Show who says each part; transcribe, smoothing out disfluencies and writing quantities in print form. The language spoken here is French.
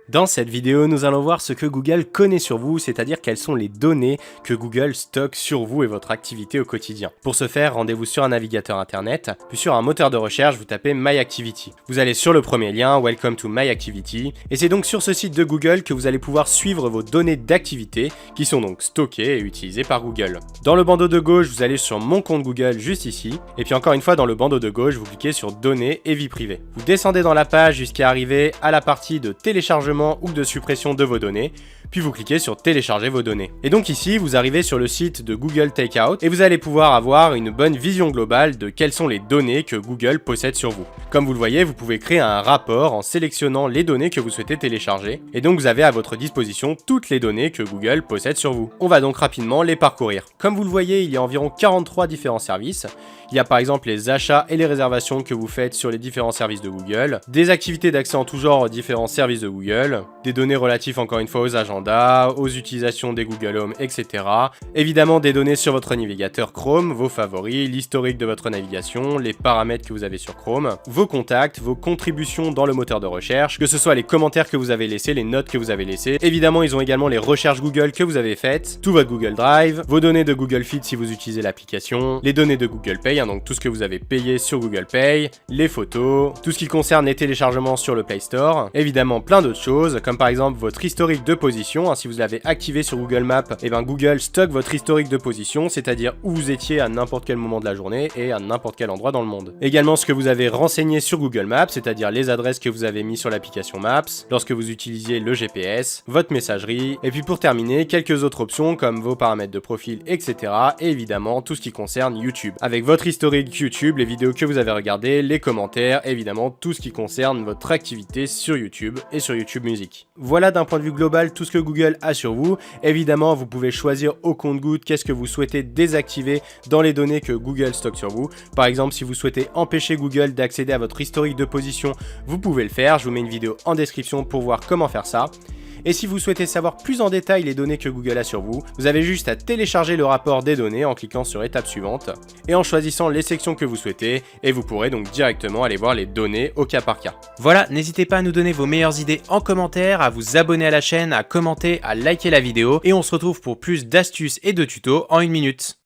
Speaker 1: Dans cette vidéo, nous allons voir ce que Google connaît sur vous, c'est-à-dire quelles sont les données que Google stocke sur vous et votre activité au quotidien. Pour ce faire, rendez-vous sur un navigateur internet, puis sur un moteur de recherche, vous tapez My Activity. Vous allez sur le premier lien, Welcome to My Activity, et c'est donc sur ce site de Google que vous allez pouvoir suivre vos données d'activité, qui sont donc stockées et utilisées par Google. Dans le bandeau de gauche, vous allez sur Mon compte Google juste ici, et puis encore une fois dans le bandeau de gauche, vous cliquez sur Données et vie privée. Vous descendez dans la page jusqu'à arriver à la partie de téléchargement ou de suppression de vos données, puis vous cliquez sur télécharger vos données. Et donc ici, vous arrivez sur le site de Google Takeout et vous allez pouvoir avoir une bonne vision globale de quelles sont les données que Google possède sur vous. Comme vous le voyez, vous pouvez créer un rapport en sélectionnant les données que vous souhaitez télécharger, et donc vous avez à votre disposition toutes les données que Google possède sur vous. On va donc rapidement les parcourir. Comme vous le voyez, il y a environ 43 différents services. Il y a par exemple les achats et les réservations que vous faites sur les différents services de Google, des activités d'accès en tout genre aux différents services de Google, des données relatives encore une fois aux agendas, aux utilisations des Google Home, etc. Évidemment des données sur votre navigateur Chrome, vos favoris, l'historique de votre navigation, les paramètres que vous avez sur Chrome, vos contacts, vos contributions dans le moteur de recherche, que ce soit les commentaires que vous avez laissés, les notes que vous avez laissées. Évidemment, ils ont également les recherches Google que vous avez faites, tout votre Google Drive, vos données de Google Feed si vous utilisez l'application, les données de Google Pay, donc tout ce que vous avez payé sur Google Pay, les photos, tout ce qui concerne les téléchargements sur le Play Store, évidemment plein d'autres choses, comme par exemple votre historique de position. Si vous l'avez activé sur Google Maps, Google stocke votre historique de position, c'est-à-dire où vous étiez à n'importe quel moment de la journée et à n'importe quel endroit dans le monde. Également ce que vous avez renseigné sur Google Maps, c'est-à-dire les adresses que vous avez mis sur l'application Maps, lorsque vous utilisiez le GPS, votre messagerie, et puis pour terminer, quelques autres options comme vos paramètres de profil, etc. Et évidemment tout ce qui concerne YouTube, avec votre historique YouTube, les vidéos que vous avez regardées, les commentaires, évidemment tout ce qui concerne votre activité sur YouTube et sur YouTube Music. Voilà d'un point de vue global tout ce que Google a sur vous. Évidemment, vous pouvez choisir au compte-gouttes qu'est-ce que vous souhaitez désactiver dans les données que Google stocke sur vous. Par exemple, si vous souhaitez empêcher Google d'accéder à votre historique de position, vous pouvez le faire. Je vous mets une vidéo en description pour voir comment faire ça. Et si vous souhaitez savoir plus en détail les données que Google a sur vous, vous avez juste à télécharger le rapport des données en cliquant sur étape suivante et en choisissant les sections que vous souhaitez, et vous pourrez donc directement aller voir les données au cas par cas. Voilà, n'hésitez pas à nous donner vos meilleures idées en commentaire, à vous abonner à la chaîne, à commenter, à liker la vidéo, et on se retrouve pour plus d'astuces et de tutos en 1 minute.